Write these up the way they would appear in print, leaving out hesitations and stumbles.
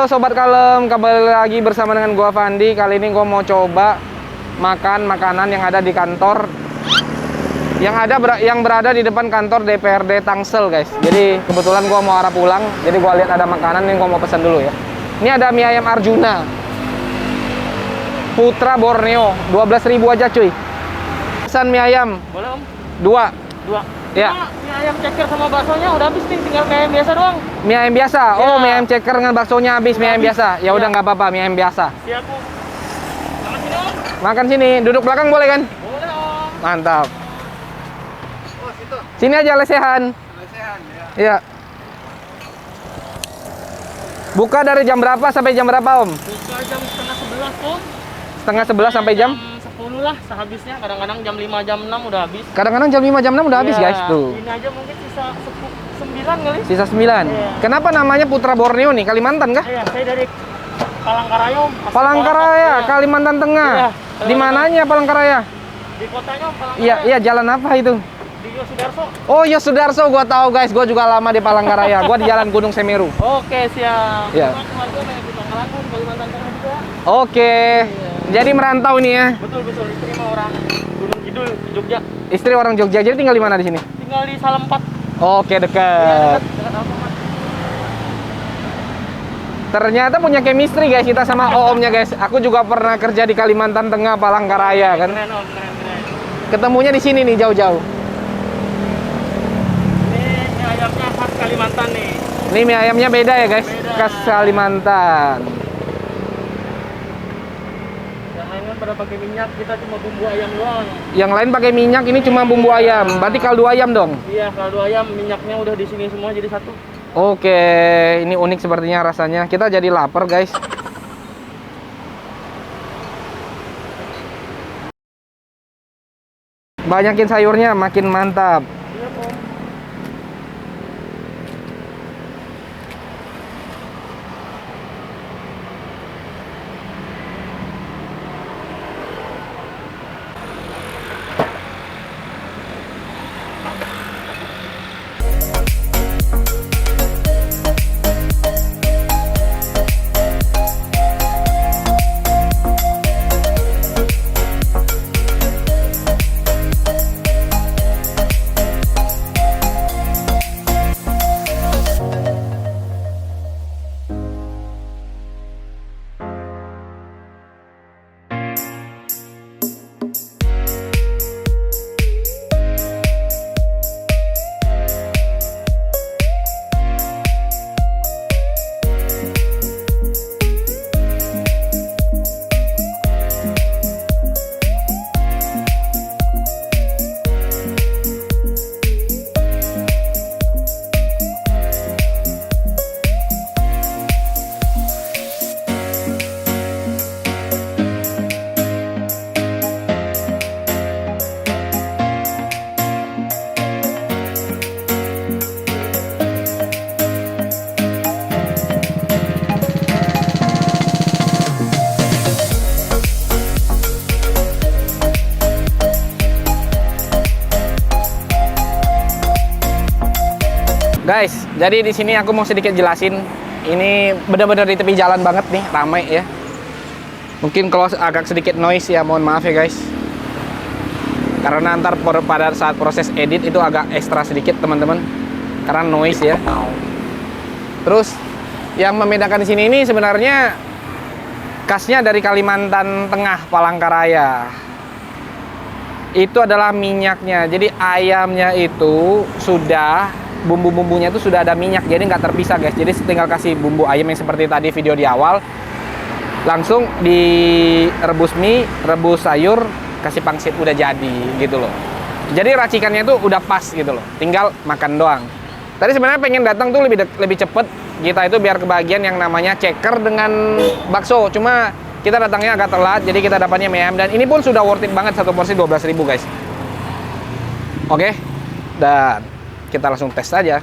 Halo Sobat Kalem, kembali lagi bersama dengan gua Fandi. Kali ini gua mau coba makan makanan yang ada di kantor, yang berada di depan kantor DPRD Tangsel, guys. Jadi kebetulan gua mau arah pulang, jadi gua lihat ada makanan yang gua mau pesan dulu ya. Ini ada mie ayam Arjuna Putra Borneo, 12.000 aja cuy. Pesan mie ayam. Boleh Om? Dua. Ya. Mie ayam ceker sama baksonya udah habis nih, tinggal mie ayam biasa doang. Mie ayam biasa. Ya. Oh, mie ayam ceker dengan baksonya habis, mie ayam biasa. Ya udah nggak apa-apa, mie ayam biasa. Siap Om. Makan sini Om. Makan sini, duduk belakang boleh kan? Boleh Om. Mantap. Oh situ. Sini aja lesehan. Lesehan ya. Iya. Buka dari jam berapa sampai jam berapa, Om? Buka jam setengah 11 Om. Setengah 11 sampai jam? 10 lah sehabisnya. Kadang-kadang jam 5 jam 6 udah habis. Kadang-kadang jam 5 jam 6 udah habis, Ya, guys, tuh. Ini aja mungkin sisa 9 kali. Sisa 9. Iya. Kenapa namanya Putra Borneo nih? Kalimantan kah? Iya, saya dari Palangkaraya Om. Asli Palangkaraya, Iya. Kalimantan Tengah. Iya, Di mananya Palangkaraya? Di kotanya Om, Palangkaraya. Iya, iya, jalan apa itu? Di Yosudarso. Oh, Yosudarso, gua tahu, guys. Gua juga lama di Palangkaraya. Gua di Jalan Gunung Semeru. Oke, siap. Iya. Sama keluarga banyak di Pangkalan, Kalimantan Tengah juga. Oke. Jadi merantau nih ya. Betul, istri mah orang Gunung Kidul, Jogja. Istri orang Jogja. Jadi tinggal di mana di sini? Tinggal di Salempat. Oke, Iya, dekat. dekat Alfamart. Ternyata punya chemistry, guys, kita sama Oomnya, guys. Aku juga pernah kerja di Kalimantan Tengah, Palangkaraya kan. Keren Om, keren. Ketemunya di sini nih, jauh-jauh. Ini mie ayamnya khas Kalimantan nih. Ini mie ayamnya beda ya, guys. Beda. Khas Kalimantan. Yang lain kan pada pakai minyak, kita cuma bumbu ayam doang. Yang lain pakai minyak, ini cuma bumbu ayam. Berarti kaldu ayam dong. Iya, kaldu ayam minyaknya udah di sini semua jadi satu. Oke, ini unik sepertinya rasanya. Kita jadi lapar, guys. Banyakin sayurnya makin mantap. Iya Om. Guys, jadi di sini aku mau sedikit jelasin. Ini benar-benar di tepi jalan banget nih, ramai ya. Mungkin kalau agak sedikit noise ya, mohon maaf ya guys. Karena ntar pada saat proses edit itu agak ekstra sedikit teman-teman. Karena noise ya. Terus yang membedakan di sini ini sebenarnya khasnya dari Kalimantan Tengah, Palangkaraya. Itu adalah minyaknya. Jadi ayamnya itu sudah bumbu-bumbunya itu sudah ada minyak, jadi nggak terpisah guys. Jadi tinggal kasih bumbu ayam yang seperti tadi video di awal, langsung direbus mie, rebus sayur, kasih pangsit, udah jadi gitu loh. Jadi racikannya itu udah pas gitu loh, tinggal makan doang. Tadi sebenarnya pengen datang tuh lebih cepet kita itu biar kebagian yang namanya ceker dengan bakso, cuma kita datangnya agak telat, jadi kita dapatnya mie ayam, dan ini pun sudah worth it banget, satu porsi 12.000 guys. Oke, dan kita langsung tes saja.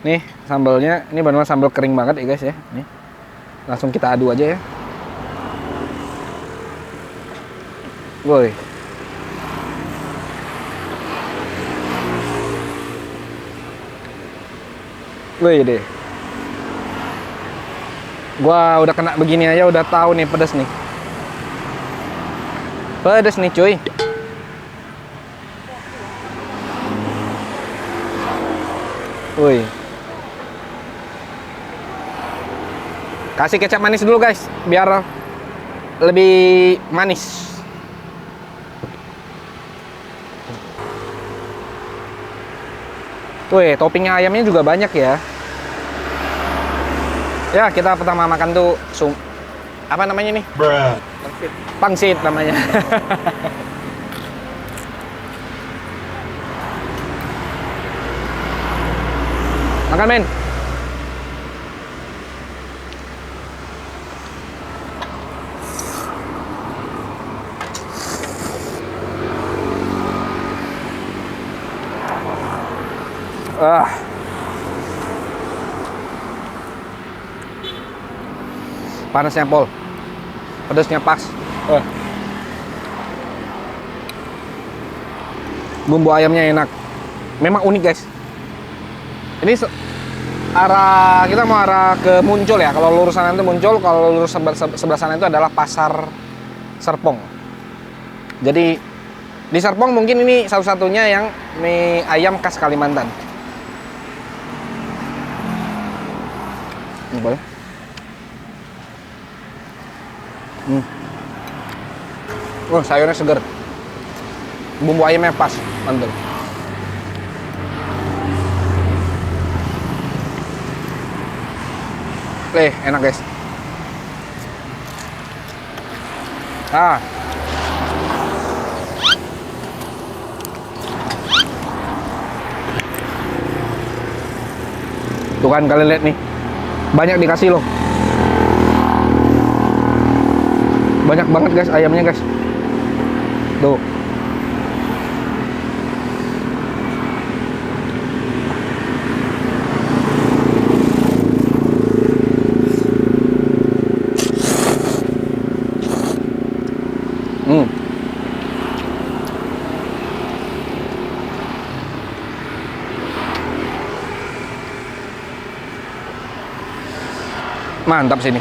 Nih sambalnya, ini benar-benar sambal kering banget ya guys ya. Nih langsung kita adu aja ya. Woi. Wih deh. Gua udah kena begini aja udah tahu nih pedas nih. Pedas nih cuy. Wih. Kasih kecap manis dulu guys, biar lebih manis. Wih, toppingnya ayamnya juga banyak ya. Ya, kita pertama makan tuh apa namanya nih? Pangsit. Pangsit namanya. Makan men. Panasnya pol, pedasnya pas. Bumbu ayamnya enak, memang unik guys. Ini kita mau arah ke Muncul ya. Kalau lurus sana itu Muncul, kalau lurus sebelah sana itu adalah Pasar Serpong. Jadi di Serpong mungkin ini satu-satunya yang mie ayam khas Kalimantan. Ini boleh. Sayurnya seger. Bumbu ayamnya pas, mantap. Enak guys. Tuh kan kalian lihat nih. Banyak dikasih loh. Banyak banget guys ayamnya guys. Tuh. Mantap sini.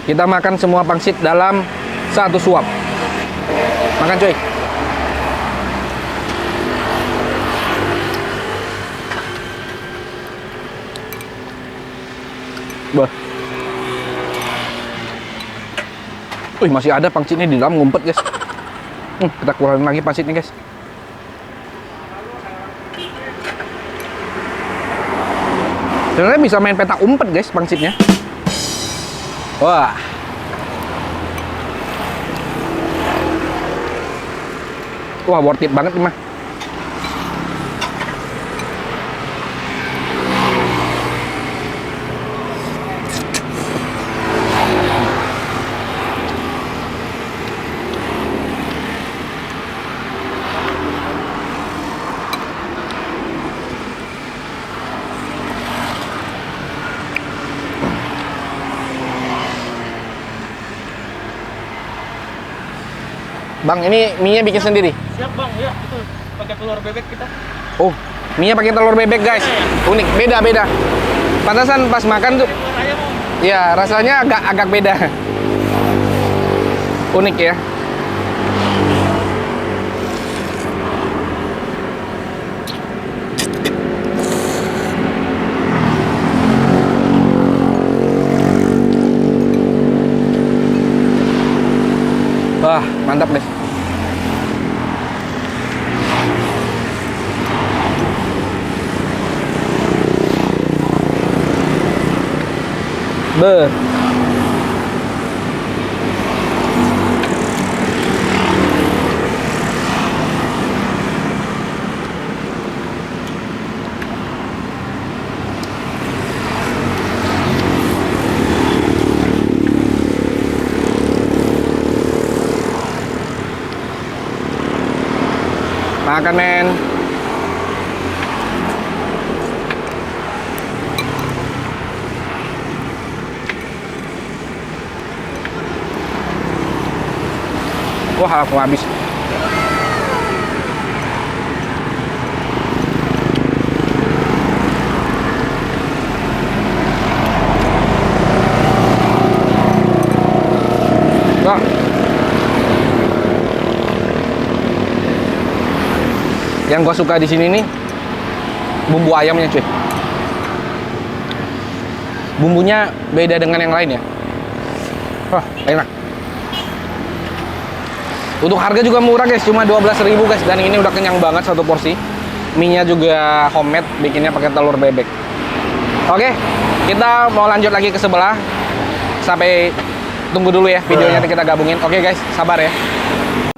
Kita makan semua pangsit dalam satu suap. Makan cuy. Bah. Wih, masih ada pangsitnya di dalam, ngumpet guys. Kita keluarin lagi pangsitnya guys. Sebenarnya bisa main petak umpet guys pangsitnya. Wah. Wah, worth it banget nih mah. Bang, ini mie-nya bikin sendiri? Siap bang, ya betul. Pakai telur bebek kita. Oh, mie-nya pakai telur bebek guys. Unik, beda-beda. Pantasan pas makan tuh, ya rasanya agak beda. Unik ya. Wah, mantap deh. Beuh. Makan men. Wah, aku habis. Wah. Yang gua suka di sini nih bumbu ayamnya, cuy. Bumbunya beda dengan yang lain ya. Wah, enak. Untuk harga juga murah guys, cuma 12.000 guys, dan ini udah kenyang banget satu porsi. Mie-nya juga homemade, bikinnya pakai telur bebek. Oke, kita mau lanjut lagi ke sebelah. Sampai tunggu dulu ya videonya, nanti kita gabungin. Oke guys, sabar ya.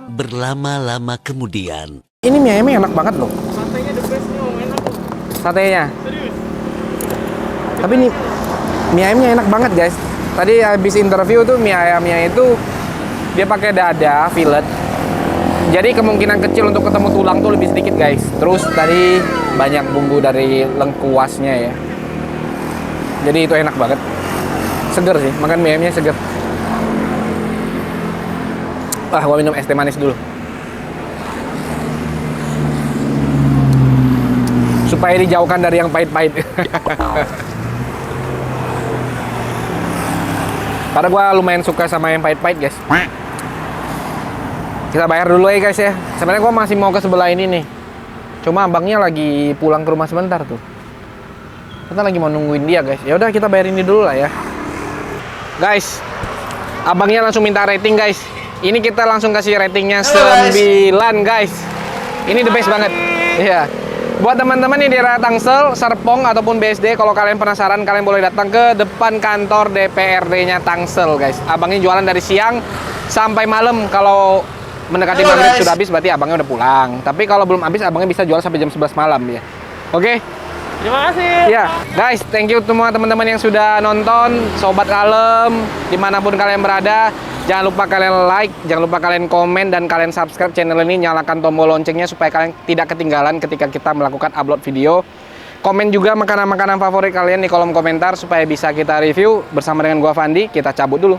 Berlama-lama kemudian. Ini mie ayamnya enak banget loh. Satenya the best nih, Om. Enak tuh. Satenya. Serius. Tapi nih mie ayamnya enak banget guys. Tadi habis interview tuh mie ayamnya itu dia pakai dada fillet. Jadi kemungkinan kecil untuk ketemu tulang tuh lebih sedikit guys. Terus tadi banyak bumbu dari lengkuasnya ya. Jadi itu enak banget. Seger sih, makan mie ayamnya seger. Gua minum es teh manis dulu. Supaya dijauhkan dari yang pahit-pahit. Karena gue lumayan suka sama yang pahit-pahit guys. Kita bayar dulu ya guys ya. Sebenarnya gue masih mau ke sebelah ini nih. Cuma abangnya lagi pulang ke rumah sebentar tuh. Kita lagi mau nungguin dia guys. Ya udah kita bayar ini dulu lah ya. Guys, abangnya langsung minta rating guys. Ini kita langsung kasih ratingnya 9 guys. Ini the best banget. Iya. Buat teman-teman yang di daerah Tangsel, Serpong ataupun BSD, kalau kalian penasaran, kalian boleh datang ke depan kantor DPRD-nya Tangsel, guys. Abangnya jualan dari siang sampai malam. Kalau mendekati maghrib sudah habis, berarti abangnya udah pulang. Tapi kalau belum habis, abangnya bisa jual sampai jam 11 malam ya. Oke? Terima kasih. Ya, guys, thank you semua teman-teman yang sudah nonton, Sobat Kalem, dimanapun kalian berada. Jangan lupa kalian like, jangan lupa kalian komen, dan kalian subscribe channel ini, nyalakan tombol loncengnya supaya kalian tidak ketinggalan ketika kita melakukan upload video. Komen juga makanan-makanan favorit kalian di kolom komentar supaya bisa kita review. Bersama dengan gua Fandi, kita cabut dulu.